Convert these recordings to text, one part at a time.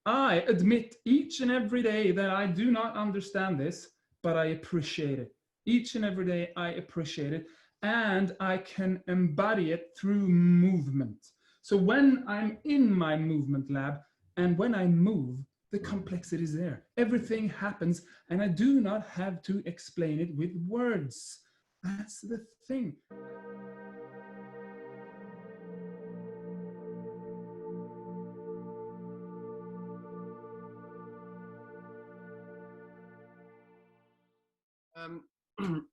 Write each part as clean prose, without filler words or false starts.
I admit each and every day that I do not understand this, but I appreciate it. Each and every day I appreciate it, and I can embody it through movement. So when I'm in my movement lab and when I move, the complexity is there. Everything happens, and I do not have to explain it with words. That's the thing.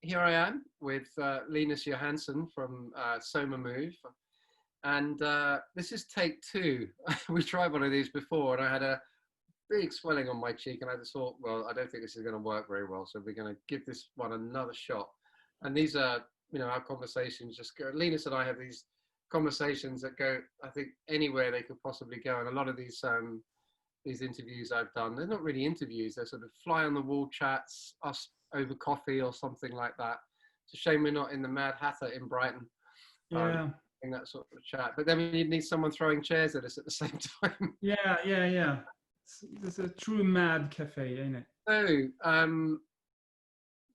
Here I am with Linus Johansson from Soma Move, and this is take 2. We tried one of these before, and I had a big swelling on my cheek, and I just thought, well, I don't think this is going to work very well, so we're going to give this one another shot. And these are, you know, our conversations just go. Linus and I have these conversations that go, I think, anywhere they could possibly go, and a lot of these interviews I've done, they're not really interviews, they're sort of fly on the wall chats, us over coffee or something like that. It's a shame we're not in the Mad Hatter in Brighton. Yeah. That sort of chat. But then you'd need someone throwing chairs at us at the same time. Yeah. It's a true mad cafe, ain't it? So,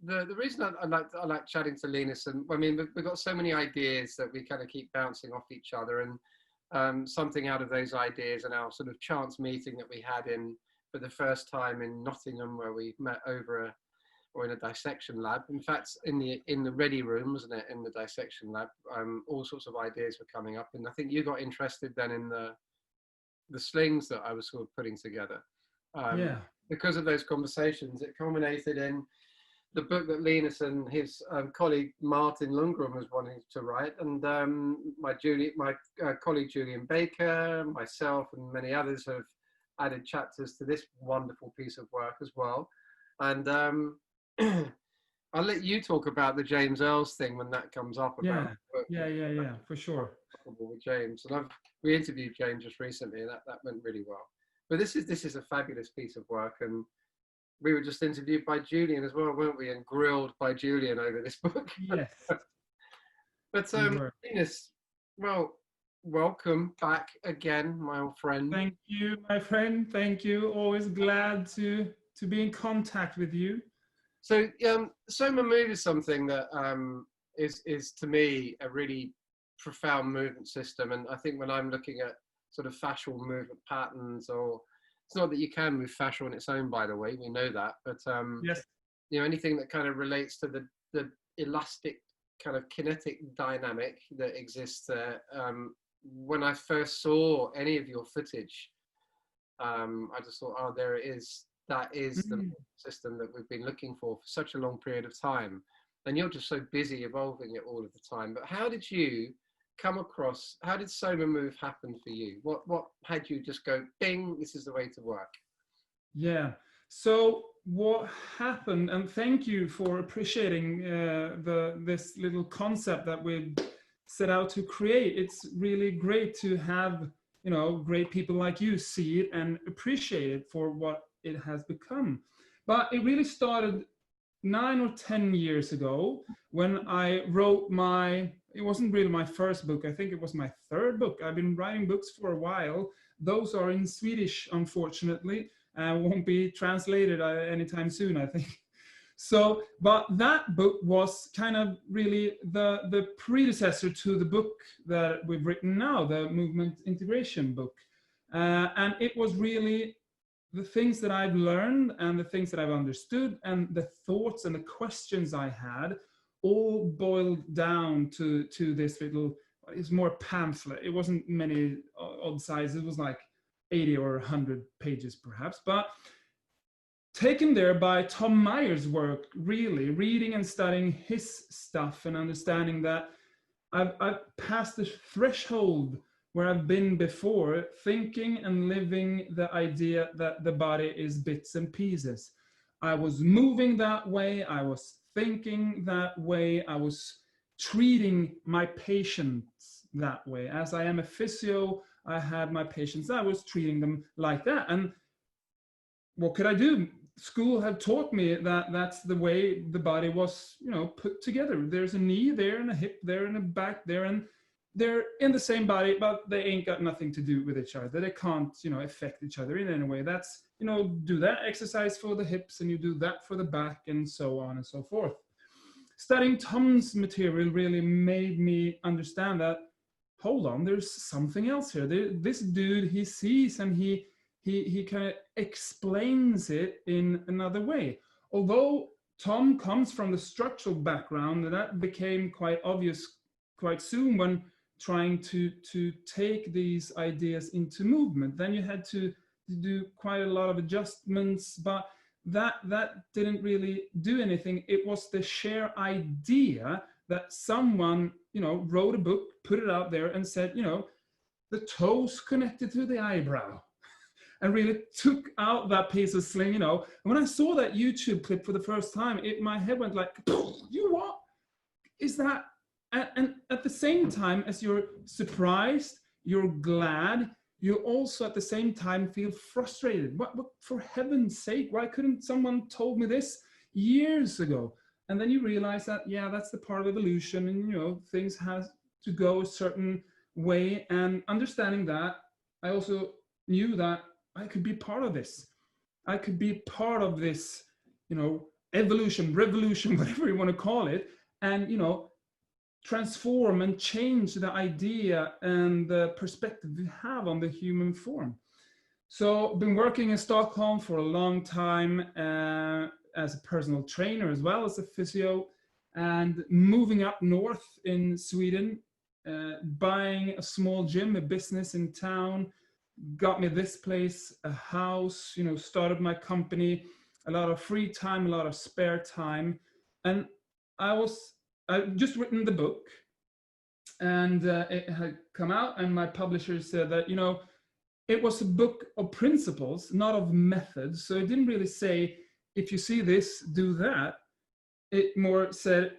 the reason I like chatting to Linus, and I mean, we've got so many ideas that we kind of keep bouncing off each other, and something out of those ideas and our sort of chance meeting that we had for the first time in Nottingham, where we met in a dissection lab. In fact, in the ready room, wasn't it, in the dissection lab, all sorts of ideas were coming up, and I think you got interested then in the slings that I was sort of putting together. Because of those conversations, it culminated in the book that Linus and his colleague Martin Lundgren was wanting to write, and my colleague Julian Baker, myself, and many others have added chapters to this wonderful piece of work as well. And I'll let you talk about the James Earls thing when that comes up. Yeah, for sure. With James, and we interviewed James just recently, and that went really well. But this is a fabulous piece of work, and we were just interviewed by Julian as well, weren't we? And grilled by Julian over this book. Yes. But Linus, well, welcome back again, my old friend. Thank you, my friend. Thank you. Always glad to be in contact with you. So, Soma Move is something that is to me a really profound movement system, and I think when I'm looking at sort of fascial movement patterns, or it's not that you can move fascia on its own, by the way, we know that, but yes, you know, anything that kind of relates to the elastic kind of kinetic dynamic that exists there. When I first saw any of your footage, I just thought, oh, there it is. That is the system that we've been looking for such a long period of time. And you're just so busy evolving it all of the time. But how did you come across, how did Soma Move happen for you? What had you just go, bing, this is the way to work? Yeah. So what happened, and thank you for appreciating this little concept that we set out to create. It's really great to have, you know, great people like you see it and appreciate it for what it has become. But it really started 9 or 10 years ago when I wrote it wasn't really my first book, I think it was my third book. I've been writing books for a while. Those are in Swedish, unfortunately, and won't be translated anytime soon, I think. So, but that book was kind of really the predecessor to the book that we've written now, the movement integration book. And it was really the things that I've learned and the things that I've understood and the thoughts and the questions I had all boiled down to this little, it's more pamphlet. It wasn't many odd sizes. It was like 80 or 100 pages perhaps, but taken there by Tom Meyer's work, really reading and studying his stuff and understanding that I've passed the threshold where I've been before, thinking and living the idea that the body is bits and pieces. I was moving that way, I was thinking that way, I was treating my patients that way. As I am a physio, I had my patients, I was treating them like that. And what could I do? School had taught me that that's the way the body was, you know, put together. There's a knee there and a hip there and a back there, and they're in the same body, but they ain't got nothing to do with each other. They can't, affect each other in any way. That's, do that exercise for the hips and you do that for the back and so on and so forth. Studying Tom's material really made me understand that, hold on, there's something else here. This dude, he sees and he kind of explains it in another way. Although Tom comes from the structural background, that became quite obvious quite soon when trying to take these ideas into movement. Then you had to do quite a lot of adjustments, but that didn't really do anything. It was the sheer idea that someone, wrote a book, put it out there and said, the toes connected to the eyebrow, and really took out that piece of sling, And when I saw that YouTube clip for the first time, my head went like, you what? Is that? And at the same time as you're surprised, you're glad, you also at the same time feel frustrated. What for heaven's sake, why couldn't someone told me this years ago? And then you realize that, yeah, that's the part of evolution, and things have to go a certain way. And understanding that, I also knew that I could be part of this. I could be part of this, evolution, revolution, whatever you want to call it, and transform and change the idea and the perspective we have on the human form. So been working in Stockholm for a long time as a personal trainer as well as a physio, and moving up north in Sweden, buying a small gym, a business in town, got me this place, a house, started my company, a lot of free time, a lot of spare time. And I'd just written the book, and it had come out, and my publisher said that, it was a book of principles, not of methods. So it didn't really say, if you see this, do that. It more said,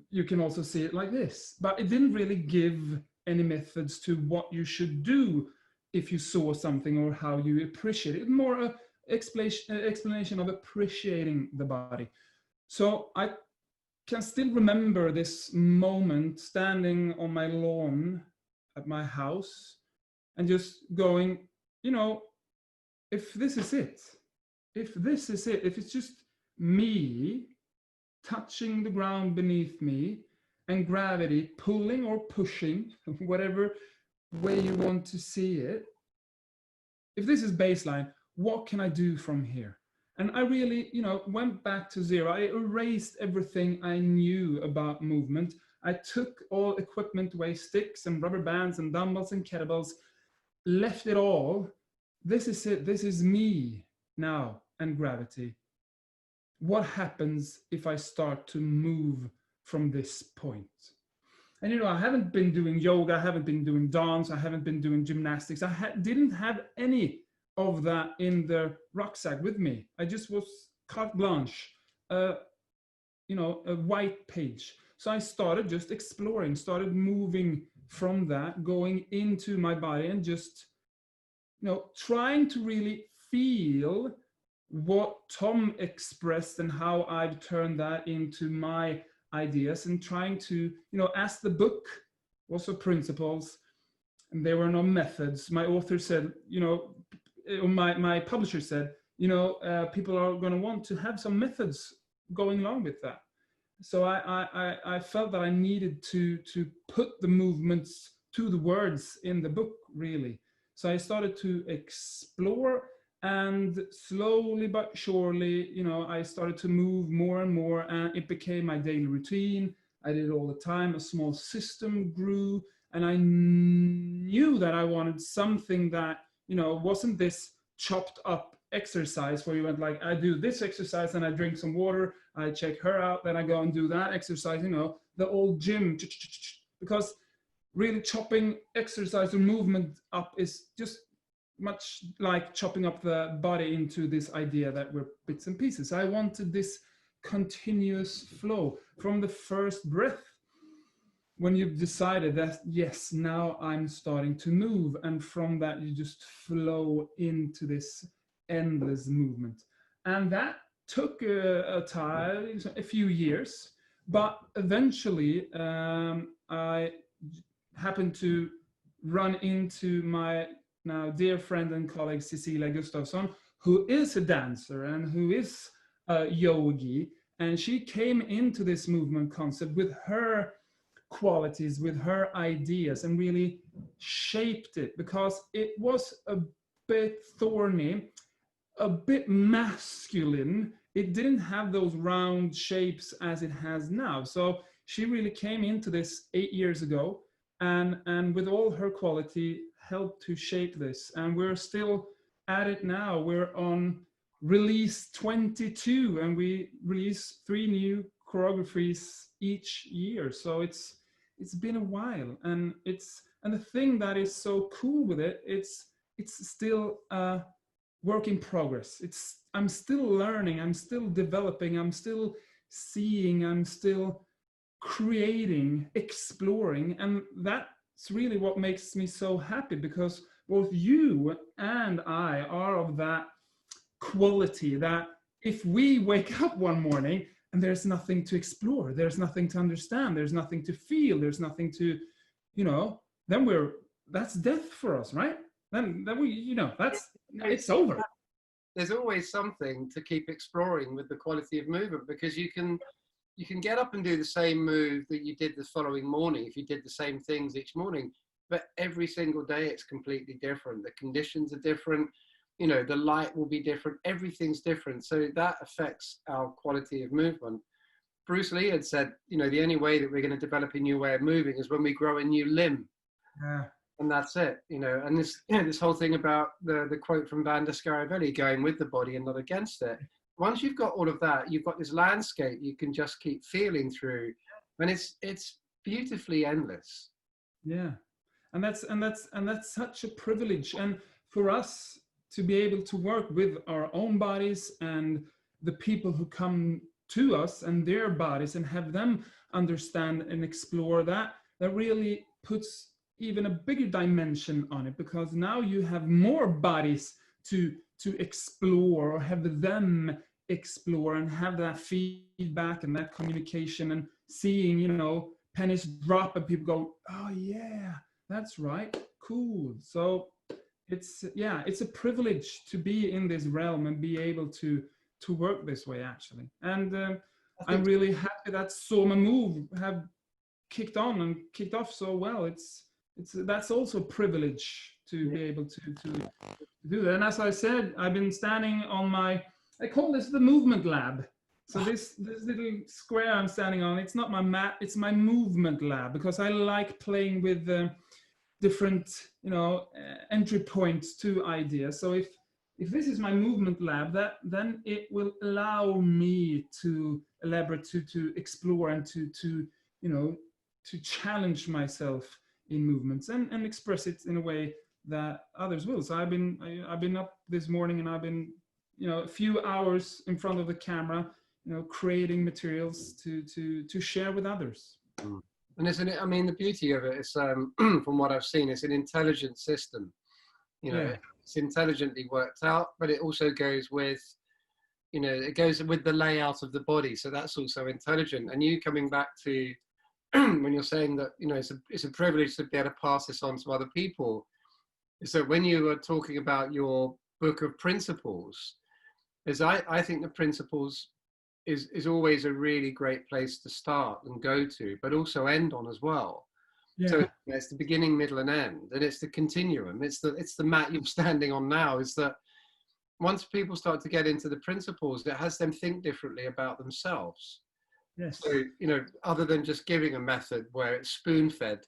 you can also see it like this. But it didn't really give any methods to what you should do if you saw something or how you appreciate it. More an explanation of appreciating the body. So I can still remember this moment standing on my lawn at my house and just going, if this is it, if it's just me touching the ground beneath me and gravity pulling or pushing, whatever way you want to see it, if this is baseline, what can I do from here? And I really, went back to zero. I erased everything I knew about movement. I took all equipment away, sticks and rubber bands and dumbbells and kettlebells, left it all. This is it. This is me now and gravity. What happens if I start to move from this point? And, I haven't been doing yoga. I haven't been doing dance. I haven't been doing gymnastics. I didn't have any of that in the rucksack with me. I just was carte blanche, a white page. So I started just exploring, started moving from that, going into my body and just, trying to really feel what Tom expressed and how I've turned that into my ideas, and trying to, as the book was of principles and there were no methods. My author said, my publisher said, people are going to want to have some methods going along with that. So I felt that I needed to put the movements to the words in the book, really. So I started to explore, and slowly but surely, I started to move more and more, and it became my daily routine. I did it all the time. A small system grew, and I knew that I wanted something that, wasn't this chopped up exercise where you went like, I do this exercise and I drink some water, I check her out, then I go and do that exercise, the old gym. Because really chopping exercise or movement up is just much like chopping up the body into this idea that we're bits and pieces. I wanted this continuous flow from the first breath, when you've decided that, yes, now I'm starting to move, and from that you just flow into this endless movement. And that took a few years, but eventually I happened to run into my now dear friend and colleague Cecilia Gustafsson, who is a dancer and who is a yogi. And she came into this movement concept with her qualities, with her ideas, and really shaped it, because it was a bit thorny, a bit masculine. It didn't have those round shapes as it has now. So she really came into this 8 years ago, and with all her quality helped to shape this. And we're still at it now. We're on release 22, and we release 3 new choreographies each year. So it's been a while, and the thing that is so cool with it, it's still work in progress. I'm still learning, I'm still developing, I'm still seeing, I'm still creating, exploring. And that's really what makes me so happy, because both you and I are of that quality that if we wake up one morning and there's nothing to explore, there's nothing to understand, there's nothing to feel, there's nothing to, then that's death for us, right? Then we, it's over. There's always something to keep exploring with the quality of movement, because you can get up and do the same move that you did the following morning if you did the same things each morning, but every single day it's completely different. The conditions are different, the light will be different, everything's different. So that affects our quality of movement. Bruce Lee had said, the only way that we're going to develop a new way of moving is when we grow a new limb. Yeah. And that's it, and this whole thing about the quote from Van der Scaravelli, going with the body and not against it. Once you've got all of that, you've got this landscape you can just keep feeling through, and it's beautifully endless. Yeah, and that's such a privilege, and for us to be able to work with our own bodies and the people who come to us and their bodies, and have them understand and explore that really puts even a bigger dimension on it, because now you have more bodies to explore, or have them explore, and have that feedback and that communication, and seeing pennies drop and people go, oh yeah, that's right, cool. So it's a privilege to be in this realm and be able to work this way, actually. And I'm really happy that Soma Move have kicked on and kicked off so well. That's also a privilege to be able to do that. And as I said, I've been standing on I call this the movement lab. So this little square I'm standing on, it's not my mat, it's my movement lab, because I like playing with different, entry points to ideas. So if this is my movement lab, then it will allow me to elaborate, to explore, and to challenge myself in movements, and express it in a way that others will. So I've been up this morning, and I've been a few hours in front of the camera, creating materials to share with others. And the beauty of it is, from what I've seen, it's an intelligent system. It's intelligently worked out, but it also goes with the layout of the body. So that's also intelligent. And you coming back to when you're saying that, it's a privilege to be able to pass this on to other people. So when you were talking about your book of principles, I think the principles is always a really great place to start and go to, but also end on as well. Yeah. So it's the beginning, middle, and end, and it's the continuum. It's the mat you're standing on now. Is that once people start to get into the principles, it has them think differently about themselves. Yes. So, other than just giving a method where it's spoon-fed,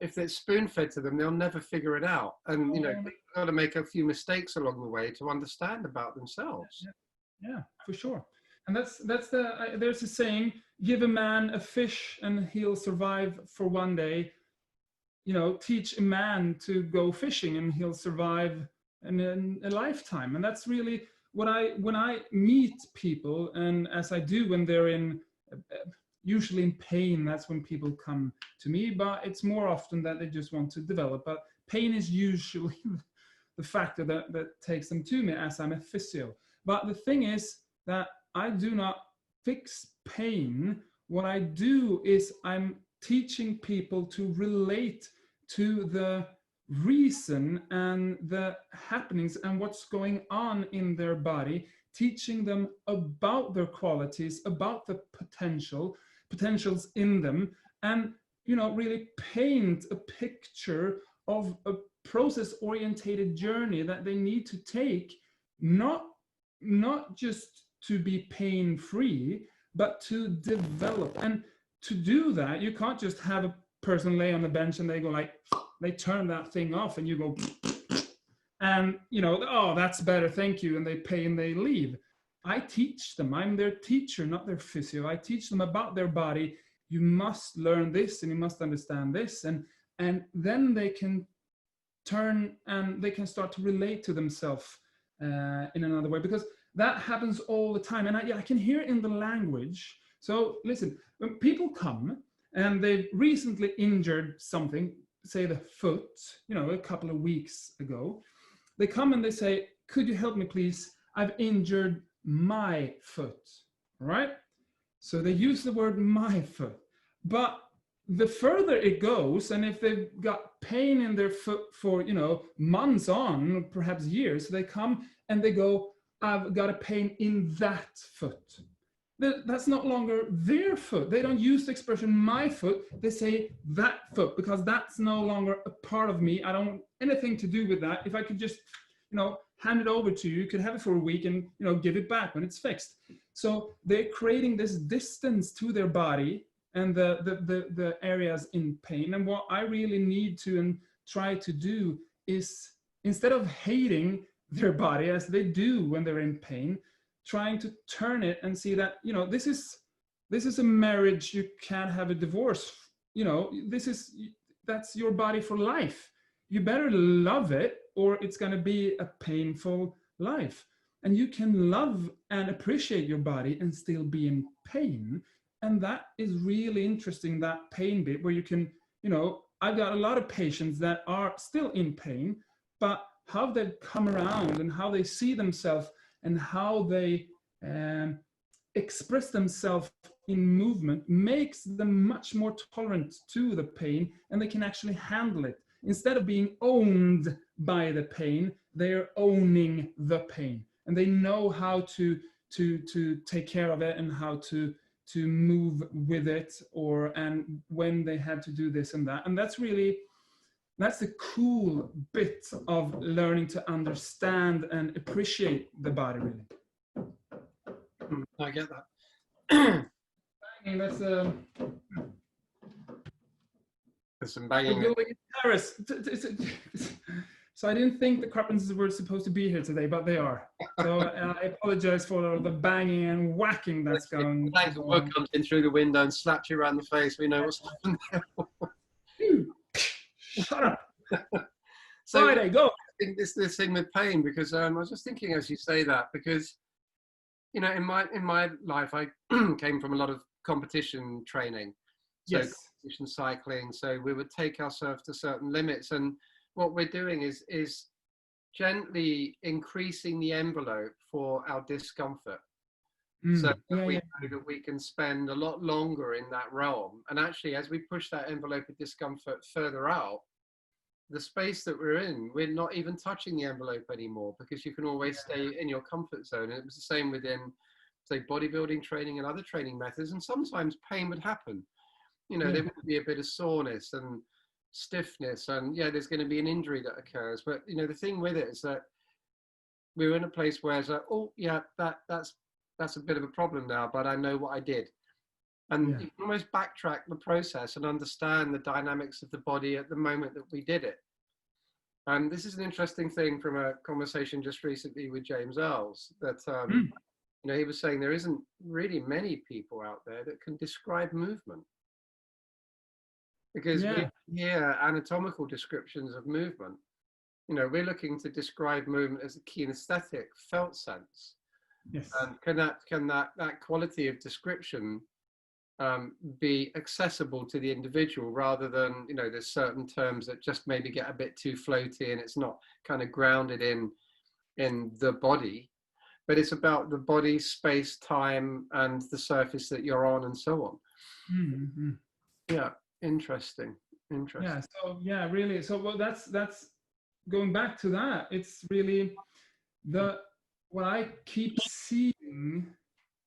if it's spoon-fed to them, they'll never figure it out. And, they've got to make a few mistakes along the way to understand about themselves. Yeah, for sure. And there's a saying, give a man a fish and he'll survive for one day. Teach a man to go fishing and he'll survive in a lifetime. And that's really when I meet people, and as I do when they're usually in pain, that's when people come to me, but it's more often that they just want to develop. But pain is usually the factor that takes them to me, as I'm a physio. But the thing is that I do not fix pain. What I do is I'm teaching people to relate to the reason and the happenings and what's going on in their body, teaching them about their qualities, about the potentials in them, and really paint a picture of a process-orientated journey that they need to take, not just to be pain-free, but to develop. And to do that, you can't just have a person lay on the bench and they go like, they turn that thing off and you go, and oh, that's better, thank you, and they pay and they leave. I teach them. I'm their teacher, not their physio. I teach them about their body. You must learn this and you must understand this, and then they can turn and they can start to relate to themselves in another way, because that happens all the time. And I can hear it in the language. So listen, when people come and they've recently injured something, say the foot, a couple of weeks ago, they come and they say, could you help me please? I've injured my foot, right? So they use the word my foot. But the further it goes, and if they've got pain in their foot for, months on, perhaps years, they come and they go, I've got a pain in that foot. That's no longer their foot. They don't use the expression my foot. They say that foot, because that's no longer a part of me. I don't want anything to do with that. If I could just, hand it over to you, you could have it for a week and, give it back when it's fixed. So they're creating this distance to their body and the areas in pain. And what I really need to and try to do is, instead of hating their body as they do when they're in pain, trying to turn it and see that, this is a marriage. You can't have a divorce. That's your body for life. You better love it, or it's going to be a painful life. And you can love and appreciate your body and still be in pain. And that is really interesting, that pain bit where you can, I've got a lot of patients that are still in pain, but how they've come around and how they see themselves and how they express themselves in movement makes them much more tolerant to the pain, and they can actually handle it. Instead of being owned by the pain, they're owning the pain, and they know how to take care of it and how to move with it, and when they have to do this and that. And that's the cool bit of learning to understand and appreciate the body, really. I get that. That's There's some banging. We're going in Paris. So I didn't think the carpenters were supposed to be here today, but they are. So I apologize for the banging and whacking that's going on. The wood comes in through the window and slaps you around the face. We know what's happened there. Shut up. So Friday, go. I think this thing with pain, because I was just thinking as you say that, because in my life I came from a lot of competition training. So yes. Competition cycling. So we would take ourselves to certain limits, and what we're doing is gently increasing the envelope for our discomfort. So that we know that we can spend a lot longer in that realm. And actually, as we push that envelope of discomfort further out, the space that we're in, we're not even touching the envelope anymore, because you can always stay in your comfort zone. And it was the same within, say, bodybuilding training and other training methods. And sometimes pain would happen. There would be a bit of soreness and stiffness, and there's going to be an injury that occurs. But the thing with it is that we're in a place where it's like, oh yeah, that's a bit of a problem now, but I know what I did. And you can almost backtrack the process and understand the dynamics of the body at the moment that we did it. And this is an interesting thing from a conversation just recently with James Earls, that he was saying there isn't really many people out there that can describe movement. Because we hear anatomical descriptions of movement. We're looking to describe movement as a kinesthetic, felt sense. Yes. And can that quality of description be accessible to the individual, rather than, there's certain terms that just maybe get a bit too floaty and it's not kind of grounded in the body, but it's about the body, space, time, and the surface that you're on, and so on. Mm-hmm. Yeah. Interesting. Interesting. Yeah. So yeah, really. So well, that's going back to that. It's really the what I keep seeing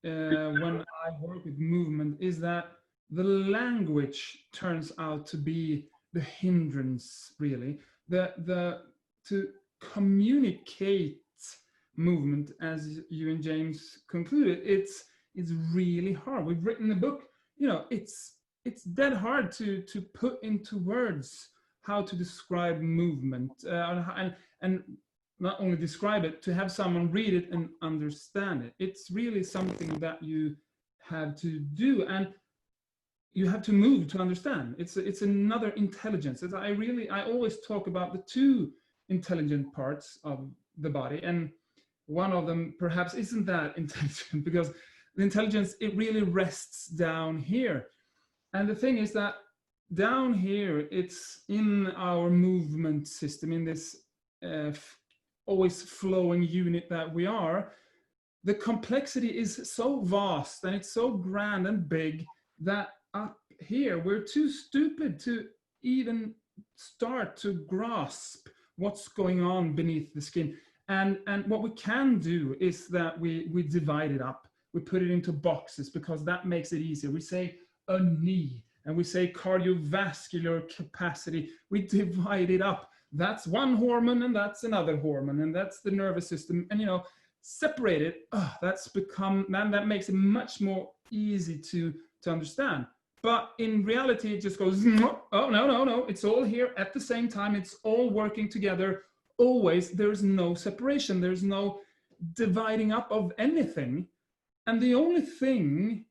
when I work with movement is that the language turns out to be the hindrance, really. The to communicate movement, as you and James concluded, it's really hard. We've written a book, you know, it's dead hard to put into words how to describe movement, and not only describe it, to have someone read it and understand it. It's really something that you have to do, and you have to move to understand. It's another intelligence. I always talk about the two intelligent parts of the body, and one of them perhaps isn't that intelligent, because the intelligence, it really rests down here. And the thing is that down here, it's in our movement system, in this always flowing unit that we are. The complexity is so vast and it's so grand and big that up here we're too stupid to even start to grasp what's going on beneath the skin. And what we can do is that we divide it up. We put it into boxes because that makes it easier. We say a knee, and we say cardiovascular capacity. We divide it up. That's one hormone, and that's another hormone, and that's the nervous system. And, you know, separate it. That's become, man, that makes it much more easy to understand. But in reality, it just goes, oh, no. It's all here at the same time. It's all working together. Always, there's no separation. There's no dividing up of anything. And the only thing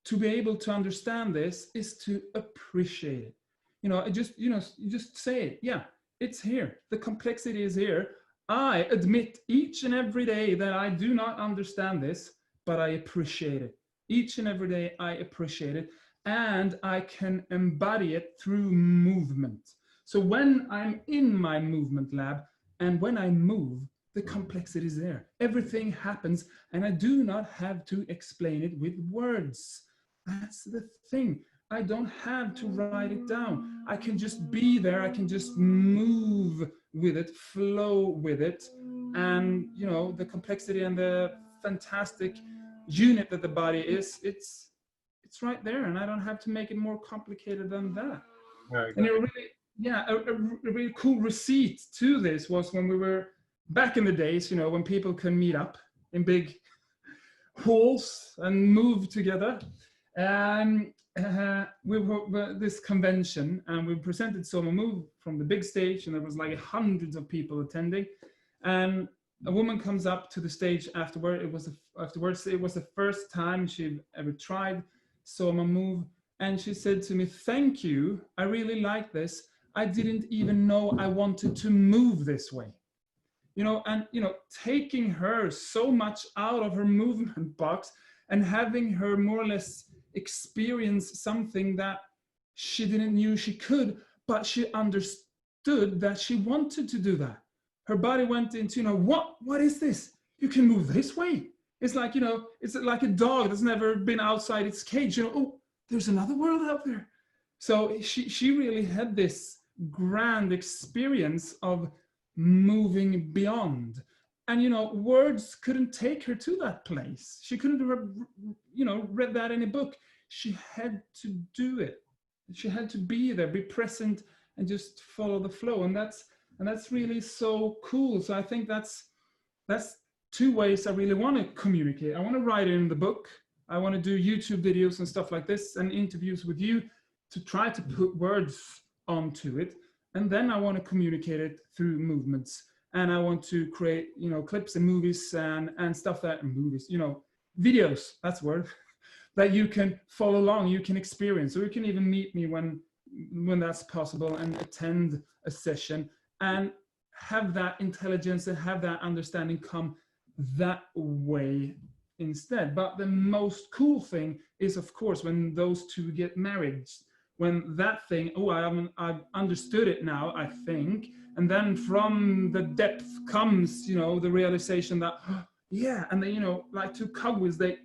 to be able to understand this is to appreciate it. You know, you just say it. Yeah, it's here. The complexity is here. I admit each and every day that I do not understand this, but I appreciate it. Each and every day I appreciate it, and I can embody it through movement. So when I'm in my movement lab and when I move, the complexity is there. Everything happens, and I do not have to explain it with words. That's the thing. I don't have to write it down. I can just be there. I can just move with it, flow with it. And, you know, the complexity and the fantastic unit that the body is, it's right there. And I don't have to make it more complicated than that. Right. And a really cool receipt to this was when we were back in the days, you know, when people can meet up in big halls and move together. We were this convention, and we presented Soma Move from the big stage, and there was like hundreds of people attending. And a woman comes up to the stage afterward. It was the first time she'd ever tried Soma Move, and she said to me, "Thank you. I really like this. I didn't even know I wanted to move this way." You know, and you know, taking her so much out of her movement box and having her more or less experience something that she didn't knew she could, but she understood that she wanted to do that. Her body went into, you know, what is this? You can move this way. It's like, you know, it's like a dog that's never been outside its cage. You know, oh, there's another world out there. So she really had this grand experience of moving beyond. And, you know, words couldn't take her to that place. She couldn't have, you know, read that in a book. She had to do it. She had to be there, be present, and just follow the flow. And that's really so cool. So I think that's two ways I really want to communicate. I want to write it in the book. I want to do YouTube videos and stuff like this, and interviews with you to try to put words onto it. And then I want to communicate it through movements. And I want to create, you know, clips and movies and stuff that, movies, you know, videos, that's the word, that you can follow along, you can experience. So you can even meet me when that's possible and attend a session and have that intelligence and have that understanding come that way instead. But the most cool thing is, of course, when those two get married, when that thing, oh, I've understood it now, I think. And then from the depth comes, you know, the realization that, oh, yeah, and then, you know, like two cowboys, they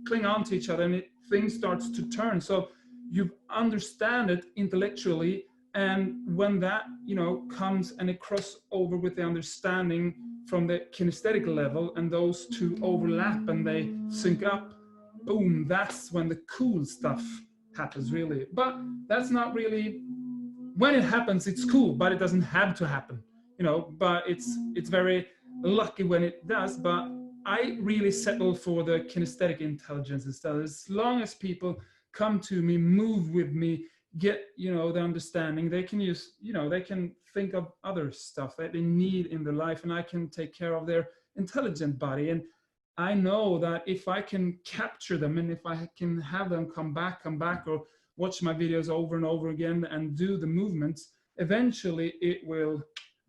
cling on to each other, and things starts to turn. So you understand it intellectually, And when that, comes and it crosses over with the understanding from the kinesthetic level, and those two overlap and they sync up, boom, that's when the cool stuff happens, really. But that's not really, when it happens, it's cool, but it doesn't have to happen, but it's very lucky when it does. But I really settle for the kinesthetic intelligence instead. As long as people come to me, move with me, get, the understanding, they can use, they can think of other stuff that they need in their life, and I can take care of their intelligent body. And I know that if I can capture them, and if I can have them come back, or watch my videos over and over again and do the movements, eventually it will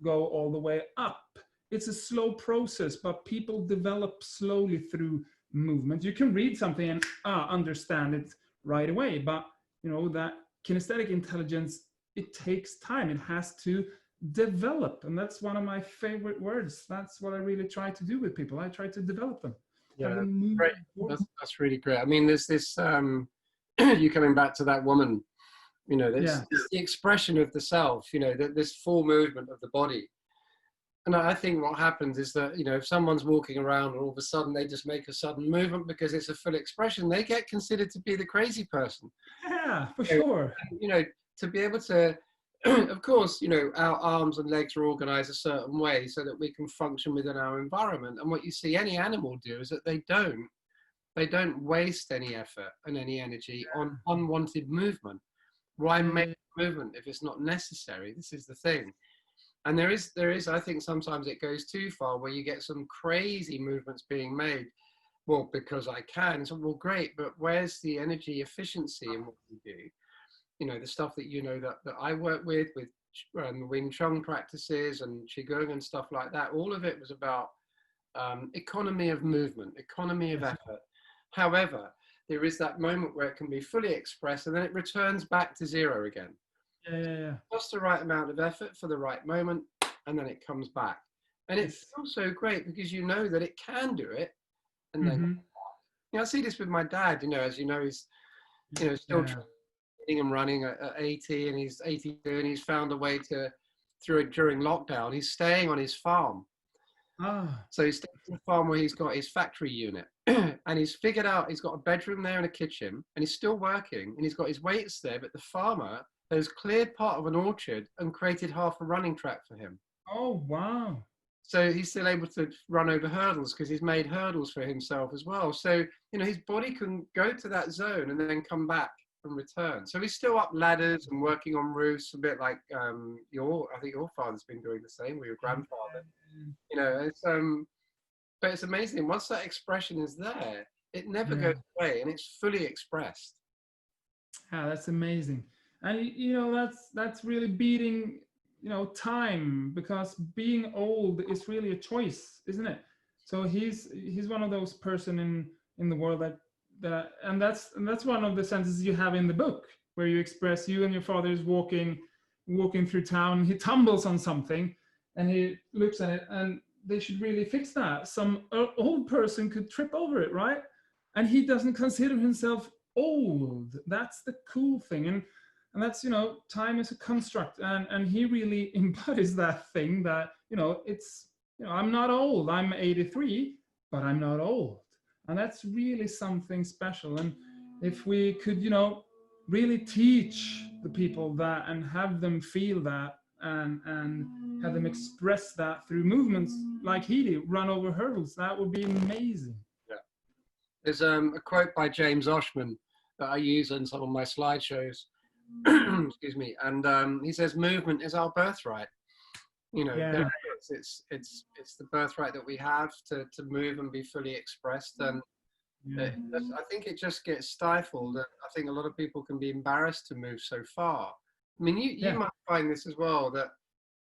go all the way up. It's a slow process, but people develop slowly through movement. You can read something and understand it right away, but that kinesthetic intelligence, it takes time. It has to develop, and that's one of my favorite words. That's what I really try to do with people. I try to develop them. Yeah, them great. That's really great. I mean, there's this you coming back to that woman, it's the expression of the self, this full movement of the body. And I think what happens is that, if someone's walking around and all of a sudden they just make a sudden movement because it's a full expression, they get considered to be the crazy person. Yeah, for sure. To be able to, of course, our arms and legs are organized a certain way so that we can function within our environment. And what you see any animal do is that they don't waste any effort and any energy on unwanted movement. Why make movement if it's not necessary? This is the thing. And there is, I think sometimes it goes too far where you get some crazy movements being made. Well, because I can. So, well, great, but where's the energy efficiency in what you do? The stuff that, that I work with Wing Chun practices and Qigong and stuff like that, all of it was about economy of movement, economy of effort. However, there is that moment where it can be fully expressed and then it returns back to zero again. Just the right amount of effort for the right moment, and then it comes back. And it feels so great because you know that it can do it. And then, I see this with my dad, as you know, he's, still training and running at 80, and he's 82, and he's found a way to, during lockdown, he's staying on his farm. So he's staying on the farm where he's got his factory unit, and he's figured out he's got a bedroom there and a kitchen, and he's still working, and he's got his weights there, but the farmer has cleared part of an orchard and created half a running track for him. Oh, wow. So he's still able to run over hurdles because he's made hurdles for himself as well. So, his body can go to that zone and then come back and return. So he's still up ladders and working on roofs, a bit like I think your father's been doing the same with your grandfather. But it's amazing. Once that expression is there, it never goes away and it's fully expressed. Yeah, that's amazing. And that's really beating time, because being old is really a choice, isn't it? So he's one of those person in the world that and that's one of the sentences you have in the book, where you express you and your father is walking through town. He tumbles on something and he looks at it, and they should really fix that. Some old person could trip over it, right? And he doesn't consider himself old. That's the cool thing. And that's, time is a construct, and he really embodies that thing that, it's, I'm not old, I'm 83, but I'm not old. And that's really something special. And if we could, really teach the people that and have them feel that and have them express that through movements like he did, run over hurdles, that would be amazing. Yeah. There's a quote by James Oshman that I use in some of my slideshows. Excuse me, and he says movement is our birthright. It's the birthright that we have to move and be fully expressed. And I think it just gets stifled. I think a lot of people can be embarrassed to move so far. I mean, you might find this as well, that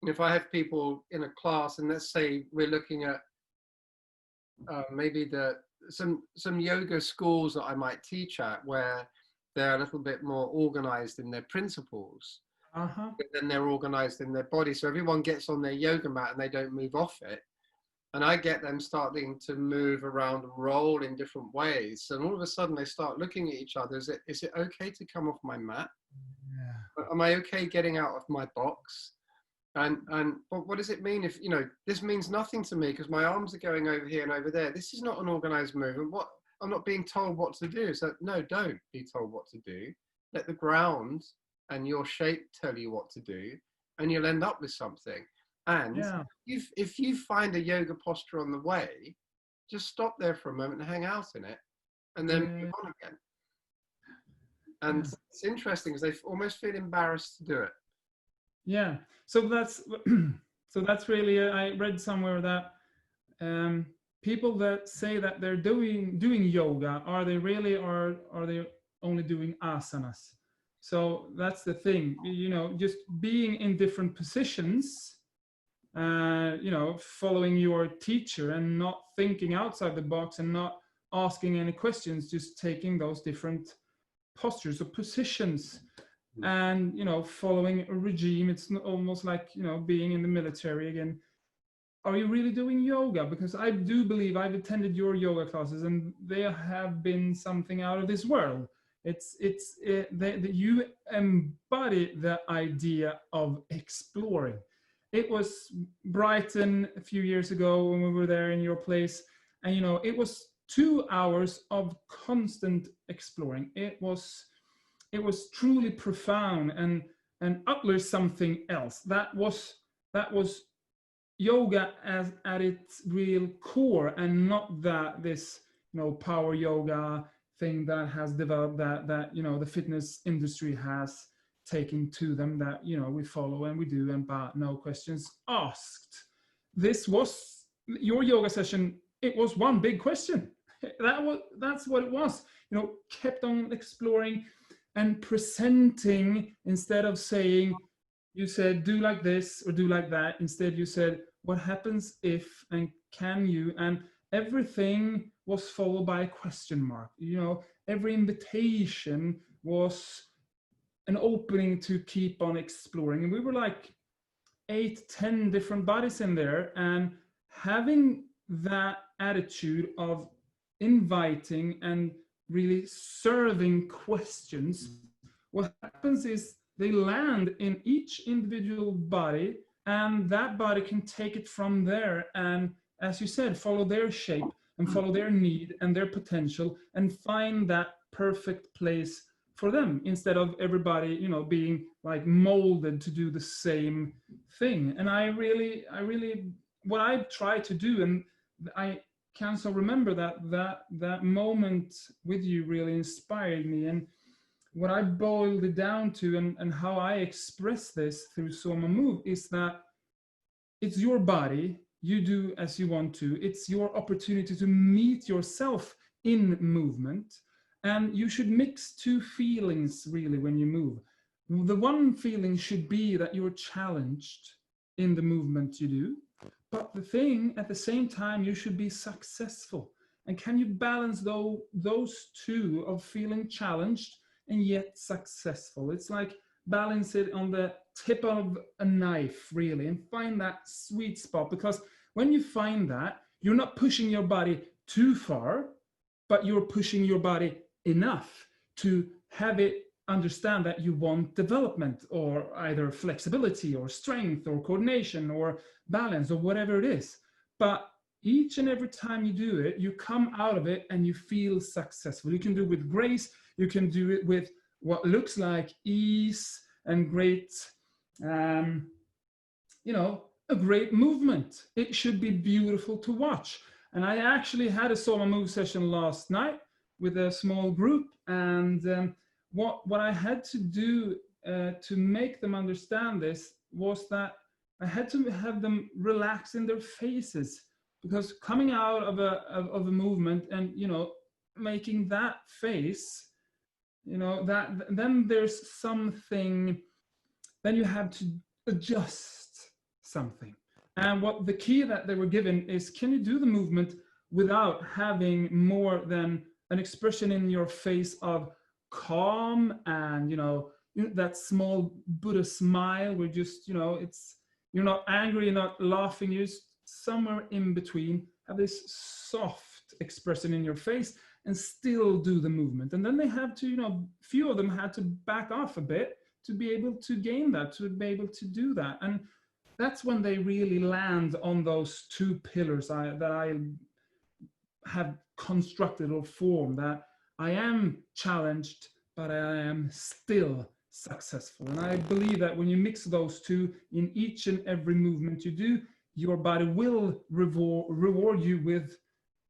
if I have people in a class, and let's say we're looking at maybe some yoga schools that I might teach at, where they're a little bit more organized in their principles, but then they're organized in their body. So everyone gets on their yoga mat and they don't move off it. and I get them starting to move around and roll in different ways. And all of a sudden they start looking at each other. Is it okay to come off my mat? Yeah. Am I okay getting out of my box? And what does it mean if, you know, this means nothing to me because my arms are going over here and over there. This is not an organized movement. What, I'm not being told what to do. So no, don't be told what to do. Let the ground and your shape tell you what to do, and you'll end up with something. And Yeah. if you find a yoga posture on the way, just stop there for a moment and hang out in it, and then move on again. And it's interesting because they almost feel embarrassed to do it. Yeah. So that's so that's really I read somewhere that people that say that they're doing yoga, are they really, or are they only doing asanas? So that's the thing, you know, just being in different positions, you know, following your teacher and not thinking outside the box and not asking any questions, just taking those different postures or positions, and, you know, following a regime. It's almost like, you know, being in the military again. Are you really doing yoga? Because I do believe I've attended your yoga classes and they have been something out of this world. You embody the idea of exploring. It was Brighton a few years ago when we were there in your place, and, you know, it was 2 hours of constant exploring. It was truly profound and utterly something else. That was yoga as at its real core, and not that this, you know, power yoga thing that has developed, that you know, the fitness industry has taken to them, that, you know, we follow and we do, and but no questions asked. This was your yoga session. It was one big question. That's what it was. You know, kept on exploring and presenting. Instead of saying, you said do like this or do like that, instead you said what happens if, and can you, and everything was followed by a question mark. You know, every invitation was an opening to keep on exploring, and we were like 8-10 different bodies in there, and having that attitude of inviting and really serving questions, what happens is they land in each individual body, and that body can take it from there, and, as you said, follow their shape and follow their need and their potential, and find that perfect place for them, instead of everybody, you know, being like molded to do the same thing. And I really what I try to do, and I can so remember that moment with you really inspired me. And what I boiled it down to, and how I express this through Soma Move, is that it's your body, you do as you want to. It's your opportunity to meet yourself in movement. And you should mix two feelings really when you move. The one feeling should be that you're challenged in the movement you do. But the thing, at the same time, you should be successful. And can you balance those two, of feeling challenged and yet successful? It's like balance it on the tip of a knife, really, and find that sweet spot. Because when you find that, you're not pushing your body too far, but you're pushing your body enough to have it understand that you want development, or either flexibility or strength or coordination or balance or whatever it is. But each and every time you do it, you come out of it and you feel successful. You can do it with grace. You can do it with what looks like ease and great, you know, a great movement. It should be beautiful to watch. And I actually had a Soma Move session last night with a small group, and what I had to do to make them understand this was that I had to have them relax in their faces, because coming out of a movement and, you know, making that face, you know, that then there's something, then you have to adjust something. And what the key that they were given is, can you do the movement without having more than an expression in your face of calm, and, you know, that small Buddha smile where just, you know, it's, you're not angry, you're not laughing, you're just somewhere in between, have this soft expression in your face and still do the movement. And then they have to, you know, few of them had to back off a bit to be able to gain that, to be able to do that. And that's when they really land on those two pillars that I have constructed or formed, that I am challenged, but I am still successful. And I believe that when you mix those two in each and every movement you do, your body will reward you with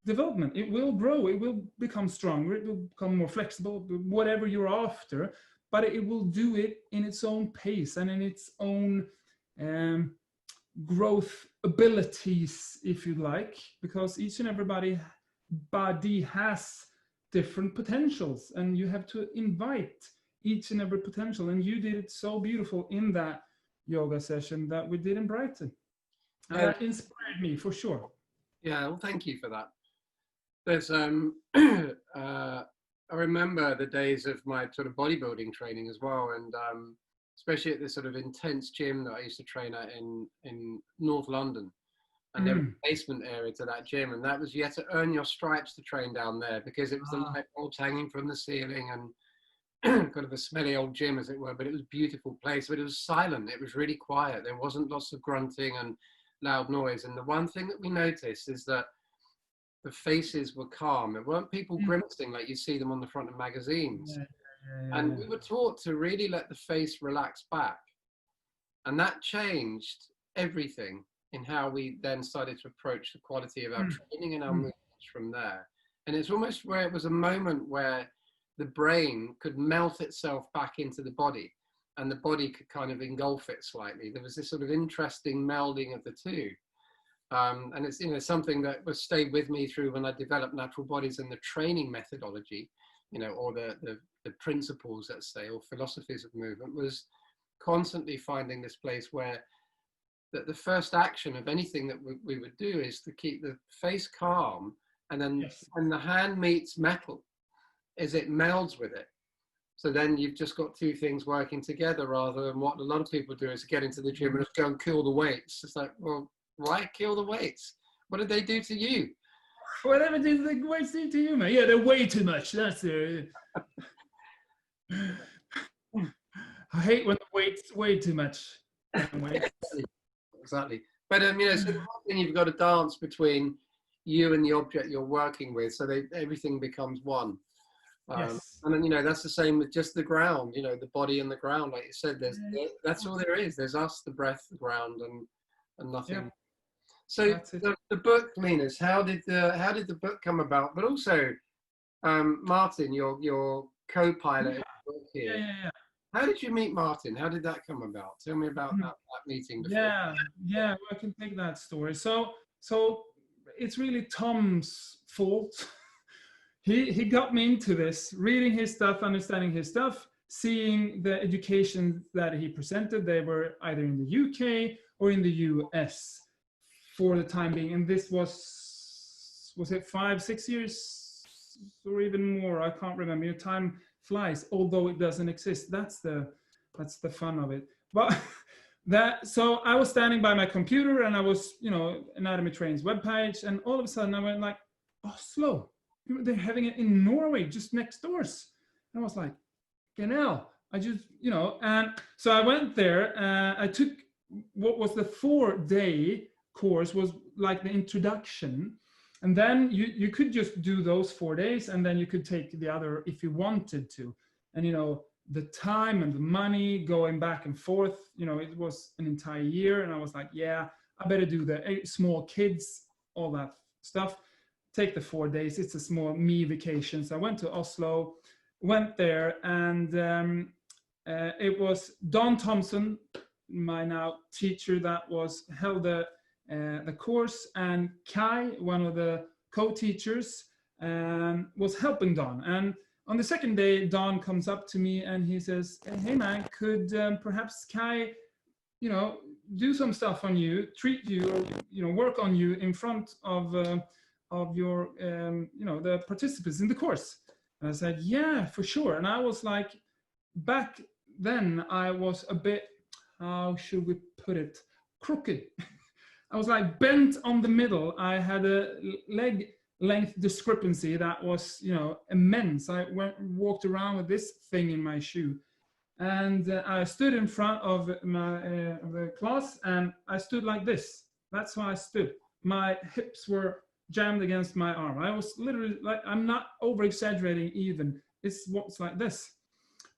development. It will grow, it will become stronger, it will become more flexible, whatever you're after, but it will do it in its own pace and in its own growth abilities, if you like, because each and everybody body has different potentials, and you have to invite each and every potential. And you did it so beautiful in that yoga session that we did in Brighton. And that inspired me for sure. Yeah, well, thank you for that. There's I remember the days of my sort of bodybuilding training as well, and especially at this sort of intense gym that I used to train at in North London. And there was a basement area to that gym, and that was, you had to earn your stripes to train down there, because it was the light bulbs hanging from the ceiling, and kind of a smelly old gym, as it were, but it was a beautiful place. But it was silent, it was really quiet, there wasn't lots of grunting and loud noise. And the one thing that we noticed is that the faces were calm. There weren't people grimacing like you see them on the front of magazines. And we were taught to really let the face relax back. And that changed everything in how we then started to approach the quality of our training and our movements from there. And it's almost where it was a moment where the brain could melt itself back into the body, and the body could kind of engulf it slightly. There was this sort of interesting melding of the two. And it's, you know, something that was stayed with me through when I developed natural bodies and the training methodology, you know, or the principles, let's say, or philosophies of movement, was constantly finding this place where the first action of anything that we would do is to keep the face calm, and then when the hand meets metal, is it melds with it. So then you've just got two things working together, rather than what a lot of people do is get into the gym and just go and kill the weights. It's like, well, why kill the weights? What did they do to you? Whatever did the weights do to you, man? Yeah, they're way too much. That's I hate when the weights way too much. Exactly. But you know, so the whole thing, you've got to dance between you and the object you're working with, so everything becomes one. And then, you know, that's the same with just the ground. You know, the body and the ground, like you said. That's all there is. There's us, the breath, the ground, and nothing. Yeah. So the book, Linus, how did the book come about? But also, Martin, your co-pilot here. Yeah. How did you meet Martin? How did that come about? Tell me about that meeting before. Yeah, I can take that story. So it's really Tom's fault. He got me into this, reading his stuff, understanding his stuff, seeing the education that he presented. They were either in the UK or in the US for the time being. And this was it 5-6 years or even more? I can't remember. Your time flies, although it doesn't exist. That's the fun of it. But so I was standing by my computer, and I was, you know, Anatomy Train's webpage, and all of a sudden I went like, Oslo, they're having it in Norway, just next doors. And I was like, hell, I just, you know, and so I went there. I took what was the 4-day course, was like the introduction. And then you could just do those 4 days, and then you could take the other if you wanted to. And, you know, the time and the money going back and forth, you know, it was an entire year. And I was like, yeah, I better do the small kids, all that stuff. Take the 4 days. It's a small me vacation. So I went to Oslo, went there, and it was Don Thompson, my now teacher, that was held the course, and Kai, one of the co-teachers, was helping Don. And on the second day, Don comes up to me and he says, hey man, could perhaps Kai, you know, do some stuff on you, treat you, or, you know, work on you in front of your, you know, the participants in the course? And I said, yeah, for sure. And I was like, back then I was a bit, how should we put it, crooked. I was like bent on the middle. I had a leg length discrepancy that was, you know, immense. I walked around with this thing in my shoe, and I stood in front of the class, and I stood like this. That's how I stood. My hips were jammed against my arm. I was literally like, I'm not over exaggerating even. It's what's like this.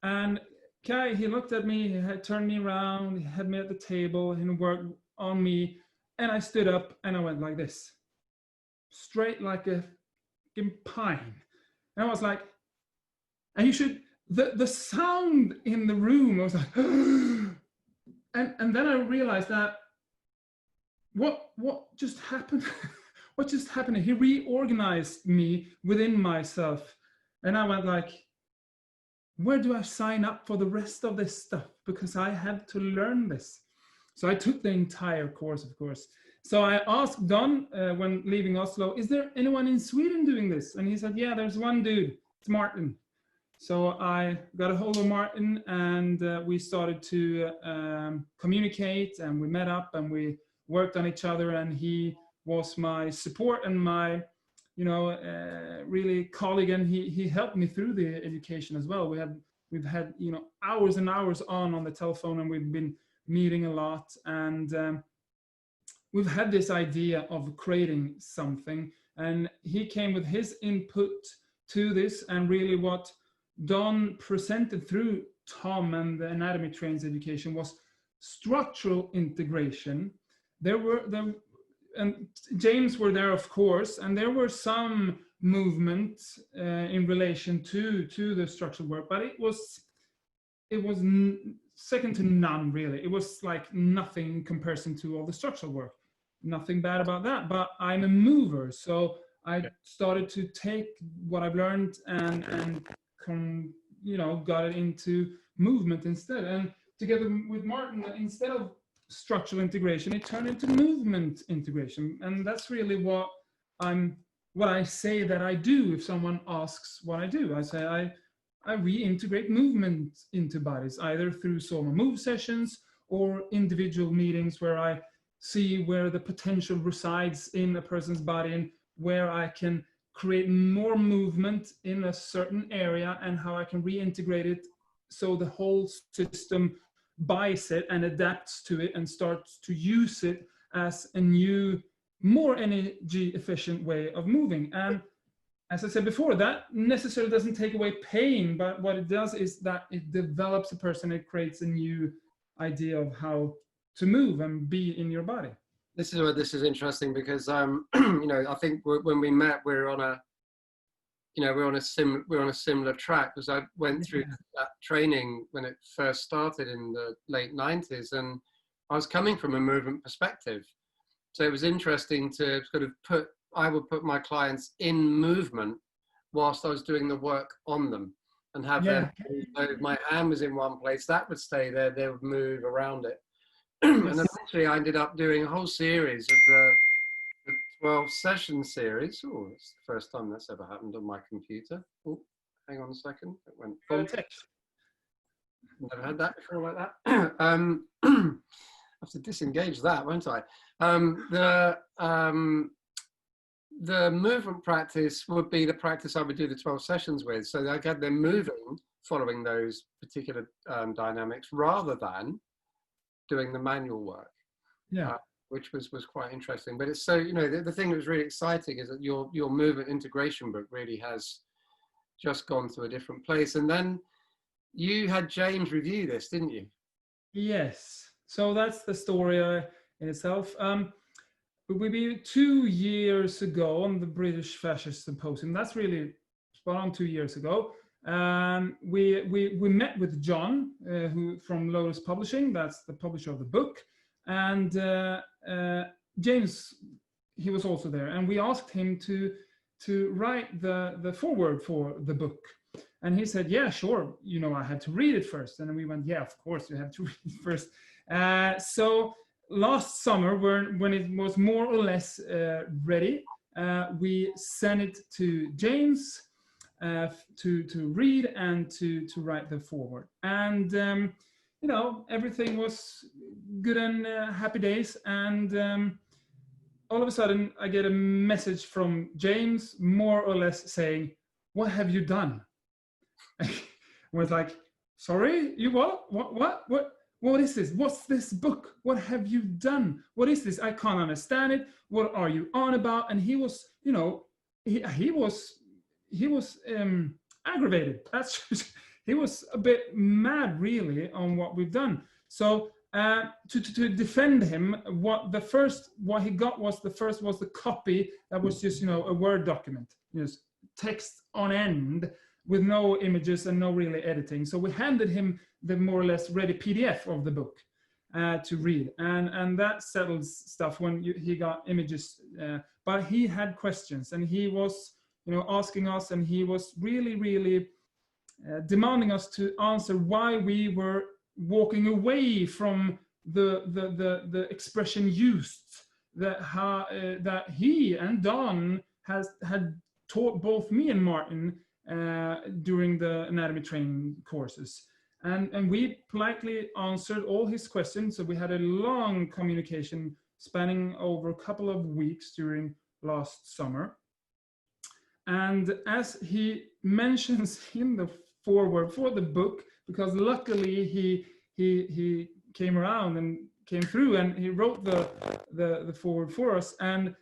And Kai, he looked at me, he had turned me around, he had me at the table, he worked on me, and I stood up and I went like this, straight like a pine. And I was like, and you should, the sound in the room, I was like, and then I realized that what just happened? What just happened? He reorganized me within myself. And I went like, where do I sign up for the rest of this stuff? Because I had to learn this. So I took the entire course, of course. So I asked Don when leaving Oslo, is there anyone in Sweden doing this? And he said, yeah, there's one dude, it's Martin. So I got a hold of Martin, and we started to communicate, and we met up and we worked on each other, and he was my support and my, you know, really colleague, and he helped me through the education as well. We've had, you know, hours and hours on the telephone, and we've been meeting a lot, and we've had this idea of creating something, and he came with his input to this, and really what Don presented through Tom and the Anatomy Trains education was structural integration. And James were there, of course, and there were some movement in relation to the structural work, but it was second to none, really. It was like nothing in comparison to all the structural work. Nothing bad about that, but I'm a mover, so I started to take what I've learned and you know, got it into movement instead. And together with Martin, instead of structural integration, it turned into movement integration. And that's really what I say that I do. If someone asks what I do, I say I reintegrate movement into bodies, either through Soma Move sessions or individual meetings where I see where the potential resides in a person's body and where I can create more movement in a certain area, and how I can reintegrate it so the whole system buys it and adapts to it and starts to use it as a new, more energy efficient way of moving. And as I said before, that necessarily doesn't take away pain, but what it does is that it develops a person, it creates a new idea of how to move and be in your body. This is where this is interesting, because you know, I think when we met, we're on a similar track, because I went through that training when it first started in the late 90s, and I was coming from a movement perspective. So it was interesting to sort of I would put my clients in movement whilst I was doing the work on them, and have them, so if my hand was in one place, that would stay there, they would move around it. And eventually I ended up doing a whole series of the 12 session series. Oh, it's the first time that's ever happened on my computer. Oh, hang on a second. It went full text. Never had that before like that. I have to disengage that, won't I? The movement practice would be the practice I would do the 12 sessions with. So I get them moving, following those particular dynamics, rather than doing the manual work. Yeah. Which was quite interesting. But it's so, you know, the thing that was really exciting is that your movement integration book really has just gone to a different place. And then you had James review this, didn't you? Yes. So that's the story in itself. We be 2 years ago on the British Fascist Symposium. That's really spot on 2 years ago. We met with John, who from Lotus Publishing, that's the publisher of the book, and James, he was also there, and we asked him to write the foreword for the book, and he said, yeah, sure, you know, I had to read it first. And then we went, yeah, of course you have to read it first. So last summer, when it was more or less ready, we sent it to James to read and to write the foreword. And you know, everything was good and happy days. And all of a sudden I get a message from James, more or less saying, "What have you done?" I was like, "Sorry, you what? What is this? What's this book? What have you done? What is this? I can't understand it. What are you on about?" And he was, you know, he was aggravated. That's he was a bit mad, really, on what we've done. So to defend him, what he got was the copy that was just, you know, a Word document, just text on end with no images and no really editing. So we handed him the more or less ready PDF of the book to read, and that settles stuff when he got images. But he had questions, and he was, you know, asking us, and he was really demanding us to answer why we were walking away from the expression used, that he and Don had taught both me and Martin during the anatomy training courses. And we politely answered all his questions. So we had a long communication spanning over a couple of weeks during last summer. And as he mentions in the foreword for the book, because luckily he came around and came through, and he wrote the foreword for us. And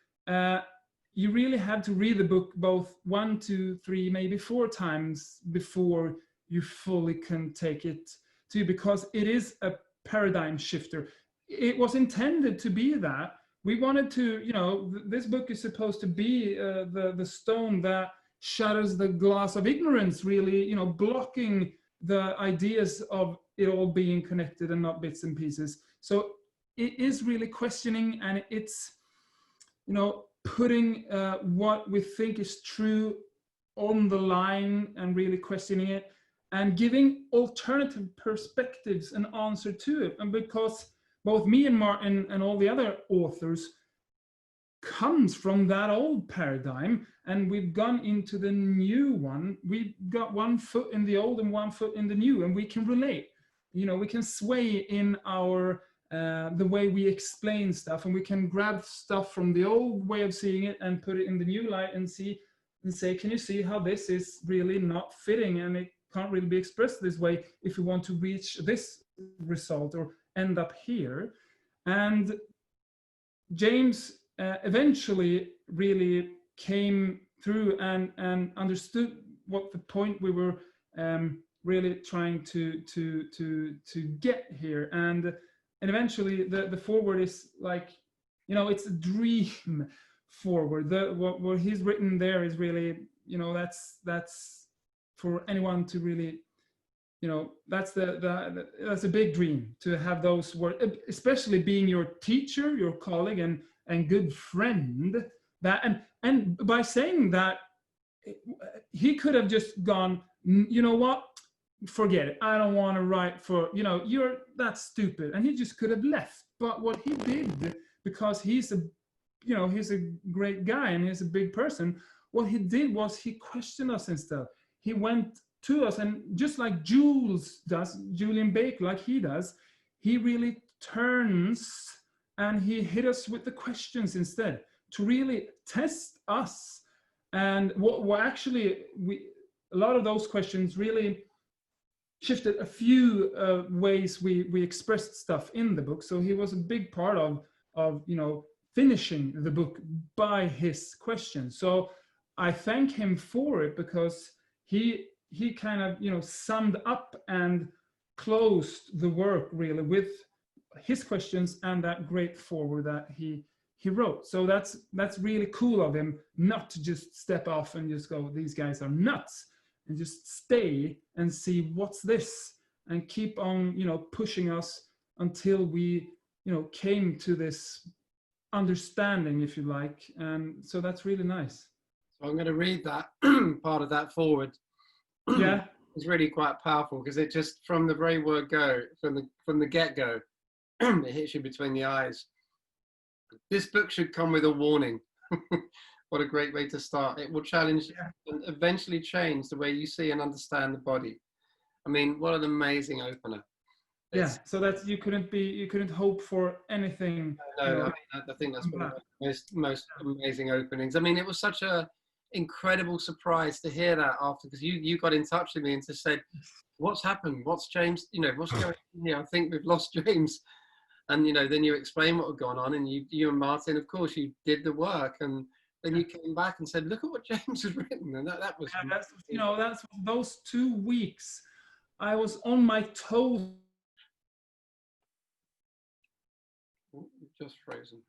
you really have to read the book both 1, 2, 3, maybe 4 times before you fully can take it to, because it is a paradigm shifter. It was intended to be that. We wanted to, you know, this book is supposed to be the stone that shatters the glass of ignorance, really, you know, blocking the ideas of it all being connected and not bits and pieces. So it is really questioning, and it's, you know, putting what we think is true on the line and really questioning it, and giving alternative perspectives and answer to it. And because both me and Martin and all the other authors comes from that old paradigm, and we've gone into the new one. We've got one foot in the old and one foot in the new, and we can relate. You know, we can sway in our the way we explain stuff, and we can grab stuff from the old way of seeing it and put it in the new light and see and say, can you see how this is really not fitting, and it can't really be expressed this way if you want to reach this result or end up here. And James eventually really came through and understood what the point we were really trying to get here. And eventually the forward is like, you know, it's a dream forward. What he's written there is really, you know, that's for anyone to really, you know, that's a big dream to have those words, especially being your teacher, your colleague, and good friend. That and by saying that, he could have just gone, you know what, forget it, I don't want to write for, you know, that's stupid, and he just could have left. But what he did, because he's a, you know, he's a great guy and he's a big person, what he did was he questioned us instead. He went to us, and just like Julian Baker, like he does, he really turns and he hit us with the questions instead to really test us. And what actually, a lot of those questions really shifted a few ways we expressed stuff in the book. So he was a big part of you know, finishing the book by his questions. So I thank him for it, because he kind of, you know, summed up and closed the work really with his questions and that great foreword that he wrote. So that's really cool of him, not to just step off and just go, these guys are nuts, and just stay and see what's this, and keep on, you know, pushing us until we, you know, came to this understanding, if you like. And so that's really nice. So I'm going to read that part of that forward. Yeah. It's really quite powerful, because it just, from the very word go, from the get-go, it hits you between the eyes. This book should come with a warning. What a great way to start. It will challenge and eventually change the way you see and understand the body. I mean, what an amazing opener. Yeah, so that's you couldn't hope for anything. No, You know, I think that's one of that. the most amazing openings. I mean, it was such a incredible surprise to hear that after, because you got in touch with me and just said, "What's happened? What's James? You know, what's going on here? I think we've lost James." And you know, then you explained what had gone on, and you and Martin, of course, you did the work, and then you came back and said, "Look at what James has written," and that was. Yeah, that's those 2 weeks. I was on my toes. Just frozen.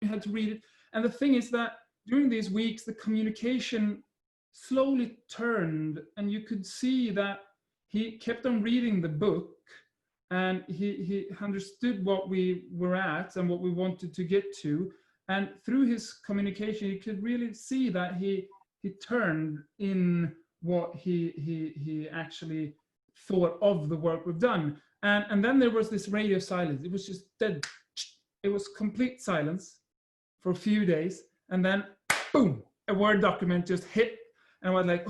You had to read it, and the thing is that during these weeks, the communication slowly turned, and you could see that he kept on reading the book, and he understood what we were at and what we wanted to get to, and through his communication, you could really see that he turned in what he actually thought of the work we've done. And then there was this radio silence. It was just dead. It was complete silence for a few days, and then boom, a Word document just hit, and I was like,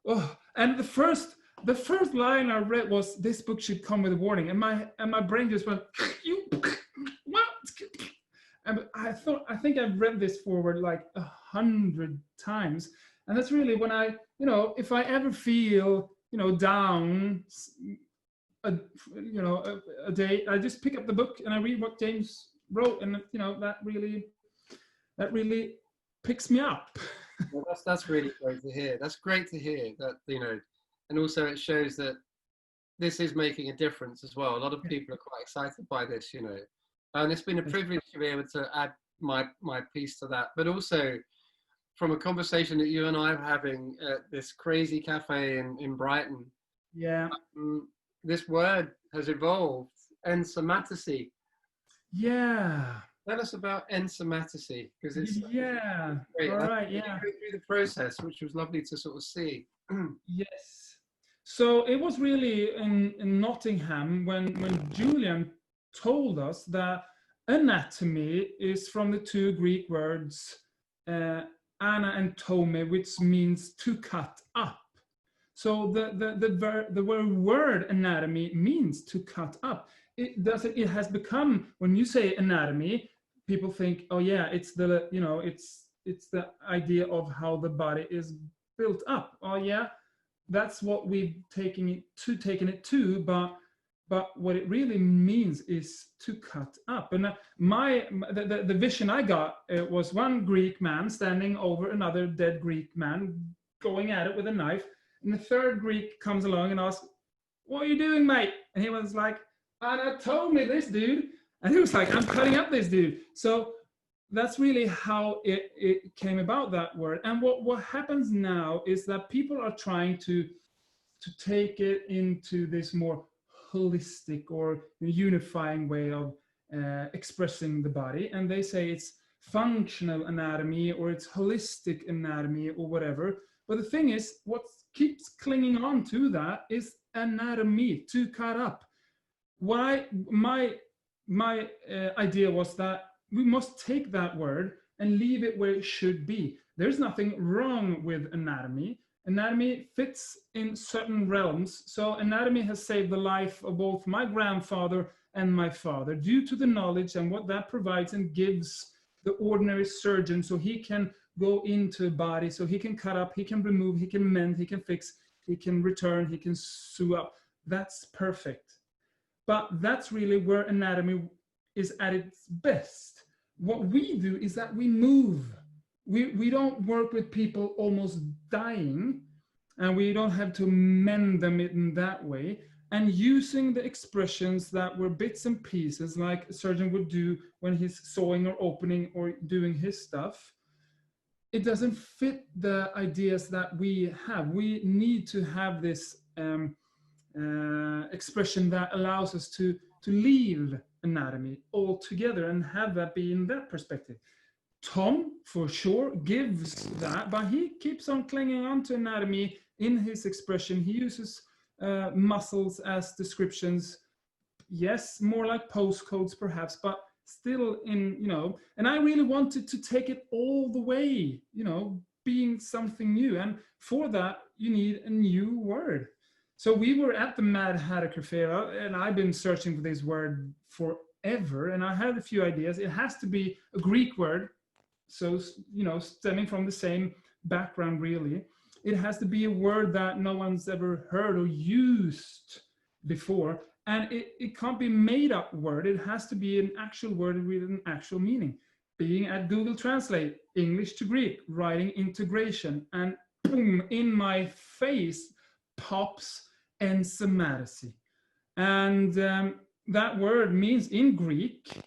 oh. And the first line I read was, "This book should come with a warning," and my brain just went, "You what?" And I think I've read this forward like 100 times, and that's really when I, if I ever feel, down, a day, I just pick up the book and I read what James wrote, and that really picks me up. Well, that's really great to hear. That's great to hear that, and also it shows that this is making a difference as well. A lot of people are quite excited by this, and it's been a privilege to be able to add my piece to that. But also from a conversation that you and I are having at this crazy cafe in Brighton. Yeah. This word has evolved, ensomaticity. Yeah. Tell us about ensomaticity, because it's great. All right. Yeah. Through the process, which was lovely to sort of see. Yes. So it was really in Nottingham when Julian told us that anatomy is from the two Greek words ana and tome, which means to cut up. So the word anatomy means to cut up. It has become, when you say anatomy, people think, oh yeah, it's the it's the idea of how the body is built up. Oh yeah, that's what we've taken it to, but what it really means is to cut up. And the vision I got was one Greek man standing over another dead Greek man, going at it with a knife. And the third Greek comes along and asks, "What are you doing, mate?" And he was like, "Anna told me this, dude." And he was like, "I'm cutting up this dude." So that's really how it came about, that word. And what happens now is that people are trying to take it into this more holistic or unifying way of expressing the body. And they say it's functional anatomy or it's holistic anatomy or whatever. But the thing is, what keeps clinging on to that is anatomy, to cut up. Why my idea was that we must take that word and leave it where it should be. There's nothing wrong with anatomy. Anatomy fits in certain realms. So anatomy has saved the life of both my grandfather and my father due to the knowledge and what that provides and gives the ordinary surgeon, so he can go into a body, so he can cut up, he can remove, he can mend, he can fix, he can return, he can sew up. That's perfect. But that's really where anatomy is at its best. What we do is that we move. We don't work with people almost dying, and we don't have to mend them in that way. And using the expressions that were bits and pieces, like a surgeon would do when he's sewing or opening or doing his stuff, it doesn't fit the ideas that we have. We need to have this expression that allows us to leave anatomy altogether and have that be in that perspective. Tom, for sure, gives that, but he keeps on clinging on to anatomy in his expression. He uses muscles as descriptions. Yes, more like postcodes perhaps, but still in, and I really wanted to take it all the way, being something new. And for that, you need a new word. So we were at the Mad Hatter Cafe, and I've been searching for this word forever, and I had a few ideas. It has to be a Greek word, so stemming from the same background, really. It has to be a word that no one's ever heard or used before, and it can't be made up word. It has to be an actual word with an actual meaning. Being at Google Translate, English to Greek, writing integration, and boom, in my face pops enzymaticity. And that word means in Greek,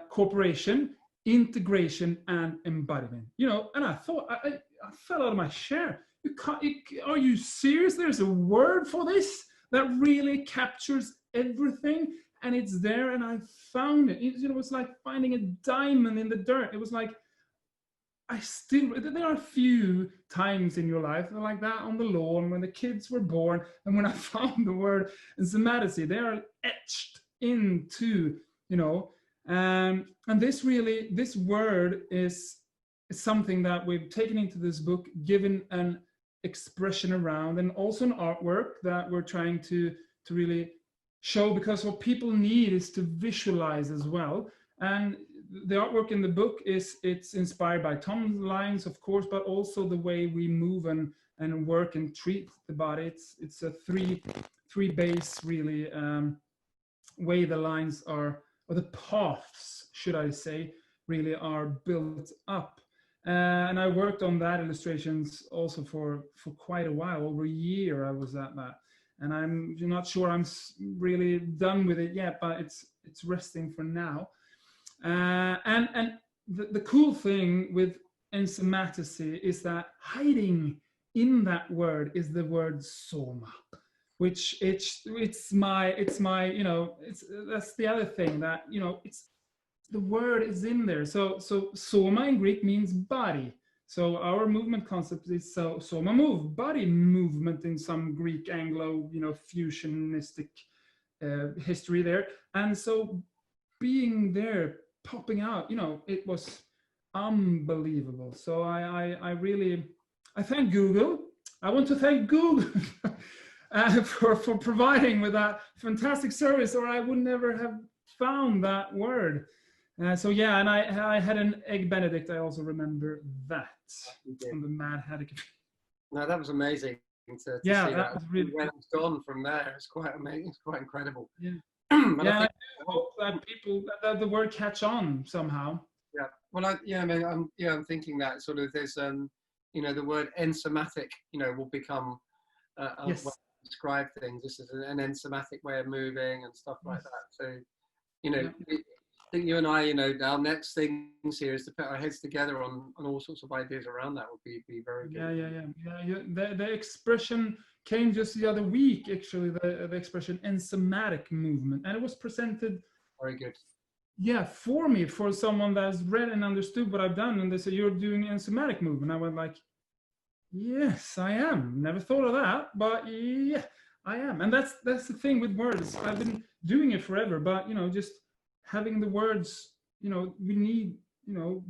corporation, integration, and embodiment. And I thought, I fell out of my chair. Are you serious? There's a word for this that really captures everything, and it's there, and I found it. It was like finding a diamond in the dirt. It was like, there are a few times in your life like that, on the lawn when the kids were born, and when I found the word enzymaticity, they are etched into, and this word is something that we've taken into this book, given an expression around, and also an artwork that we're trying to really show, because what people need is to visualize as well. And the artwork in the book it's inspired by Tom's lines, of course, but also the way we move and work and treat the body. It's a three base, really, way the lines are, or the paths, should I say, really are built up. And I worked on that illustrations also for quite a while. Over a year I was at that, and I'm not sure I'm really done with it yet, but it's resting for now. And the cool thing with enzymaticity is that hiding in that word is the word soma, which that's the other thing, that it's the word is in there. So soma in Greek means body. So our movement concept is soma move, body movement, in some Greek Anglo fusionistic history there. And so being there, popping out, it was unbelievable. So I really thank Google. I want to thank Google for providing with that fantastic service, or I would never have found that word. So yeah, and I had an egg Benedict. I also remember that from the Mad Hatter. No, that was amazing to see that. Was really when it's gone from there. It's quite amazing. It's quite incredible. Yeah. I hope that people that the word catch on somehow. Yeah. Well, I'm thinking that sort of there's the word enzymatic, will become yes. way to describe things. This is an enzymatic way of moving and stuff like that. So, I think you and I, our next things here is to put our heads together on all sorts of ideas around that. Would be very good. Yeah. The expression came just the other week, actually, the expression enzymatic movement, and it was presented very good. Yeah, for someone that's read and understood what I've done, and they said, you're doing enzymatic movement. I went like, yes, I am. Never thought of that, but yeah, I am. And that's the thing with words. I've been doing it forever, but just having the words, we need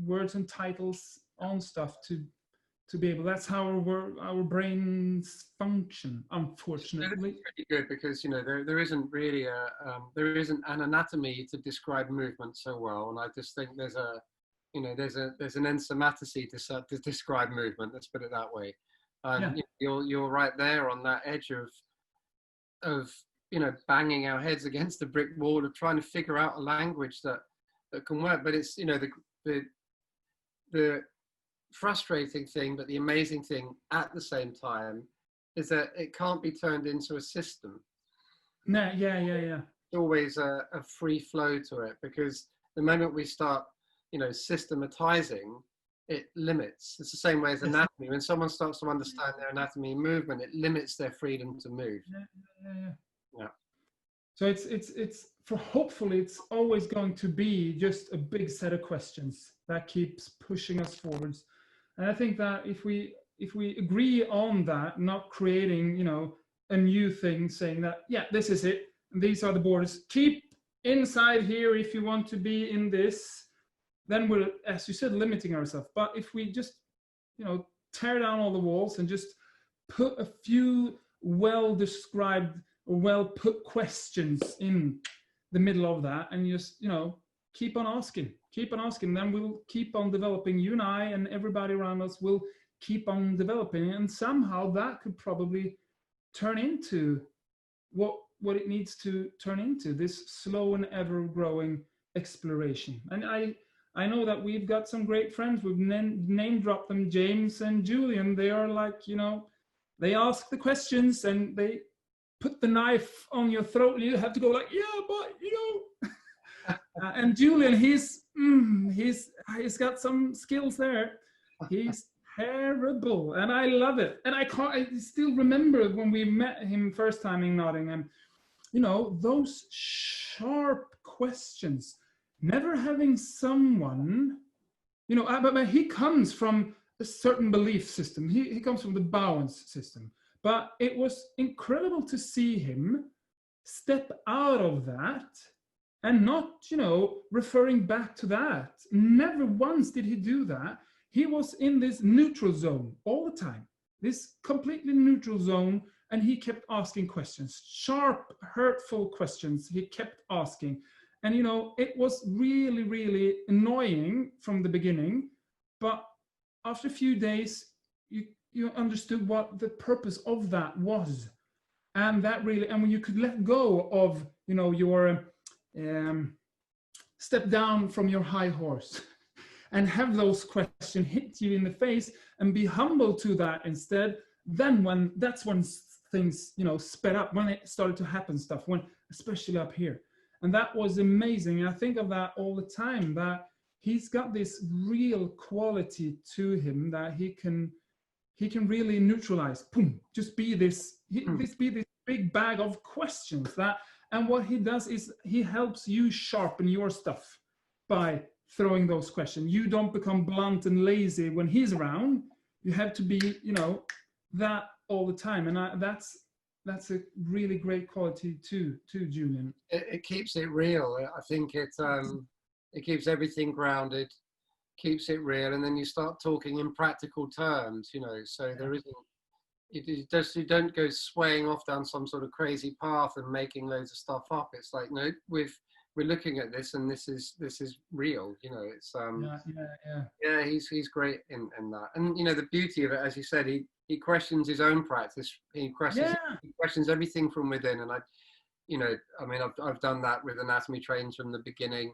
words and titles on stuff to be able. That's how our brains function, unfortunately. It's pretty good, because there isn't really there isn't an anatomy to describe movement so well, and I just think there's an enzymaticity to describe movement. Let's put it that way. You're right there on that edge of banging our heads against a brick wall, of trying to figure out a language that can work. But it's the frustrating thing, but the amazing thing at the same time, is that it can't be turned into a system. No, yeah. It's always a free flow to it, because the moment we start, systematizing, it limits. It's the same way as anatomy. When someone starts to understand their anatomy and movement, it limits their freedom to move. Yeah. So it's hopefully it's always going to be just a big set of questions that keeps pushing us forwards. And I think that if we agree on that, not creating a new thing, saying that this is it, and these are the borders, keep inside here if you want to be in this, then we're, as you said, limiting ourselves. But if we just tear down all the walls and just put a few well described, well put questions in the middle of that, and just, you know, keep on asking, then we'll keep on developing. You and I and everybody around us will keep on developing, and somehow that could probably turn into what it needs to turn into, this slow and ever growing exploration. And I know that we've got some great friends. We've name dropped them, James and Julian. They are like, you know, they ask the questions and they put the knife on your throat and you have to go like, yeah, but you know. And Julian, he's got some skills there. He's terrible, and I love it. And I still remember when we met him first time in Nottingham, you know, those sharp questions, never having someone, you know, but he comes from a certain belief system. He comes from the Bowens system, but it was incredible to see him step out of that and not, you know, referring back to that. Never once did he do that. He was in this neutral zone all the time, this completely neutral zone, and he kept asking questions, sharp, hurtful questions. He kept asking. And, you know, it was really, really annoying from the beginning, but after a few days, you understood what the purpose of that was. And that really, and when you could let go of, you know, your step down from your high horse and have those questions hit you in the face and be humble to that instead, then that's when things, you know, sped up, when it started to happen stuff, when, especially up here. And that was amazing. And I think of that all the time, that he's got this real quality to him that he can really neutralize, boom, just be this big bag of questions that, and what he does is he helps you sharpen your stuff by throwing those questions. You don't become blunt and lazy when he's around. You have to be, you know, that all the time. And that's a really great quality too, Julian. It keeps it real. I think it keeps everything grounded, keeps it real, and then you start talking in practical terms, you know, so there isn't, you don't go swaying off down some sort of crazy path and making loads of stuff up. It's like, no, we're looking at this, and this is real, you know. It's yeah, he's great in that. And you know, the beauty of it, as you said, he questions his own practice. He questions everything from within. And I've done that with anatomy trains from the beginning.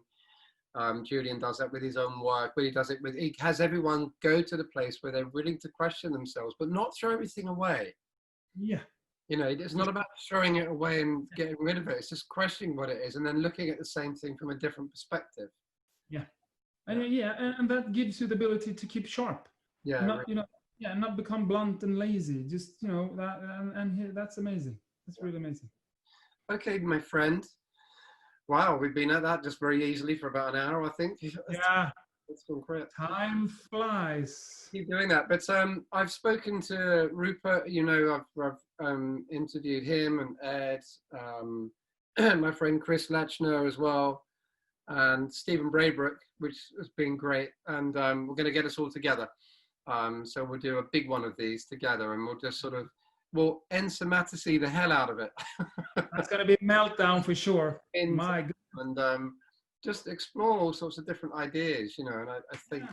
Julian does that with his own work, but he has everyone go to the place where they're willing to question themselves, but not throw everything away. Yeah. You know, it's not about throwing it away and getting rid of it. It's just questioning what it is and then looking at the same thing from a different perspective. Yeah. And that gives you the ability to keep sharp. Yeah. Not, really. you know, not become blunt and lazy. Just, you know, that, and that's amazing. That's really amazing. Okay, my friend. Wow, we've been at that just very easily for about an hour, I think. Yeah. It's gone quick. Time flies. Keep doing that. But I've spoken to Rupert, you know, I've interviewed him and Ed, my friend Chris Lechner as well, and Stephen Braybrook, which has been great. And we're going to get us all together. So we'll do a big one of these together, and we'll just sort of, we'll ensomaticate the hell out of it. That's going to be a meltdown for sure. My God. And just explore all sorts of different ideas, you know. And I think,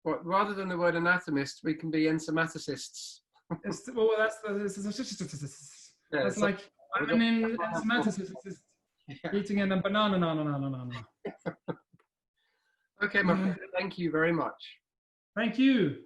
rather than the word anatomist, we can be ensomaticists. Well, that's like I'm an ensomaticist eating a banana. No. Okay, my friend, thank you very much. Thank you.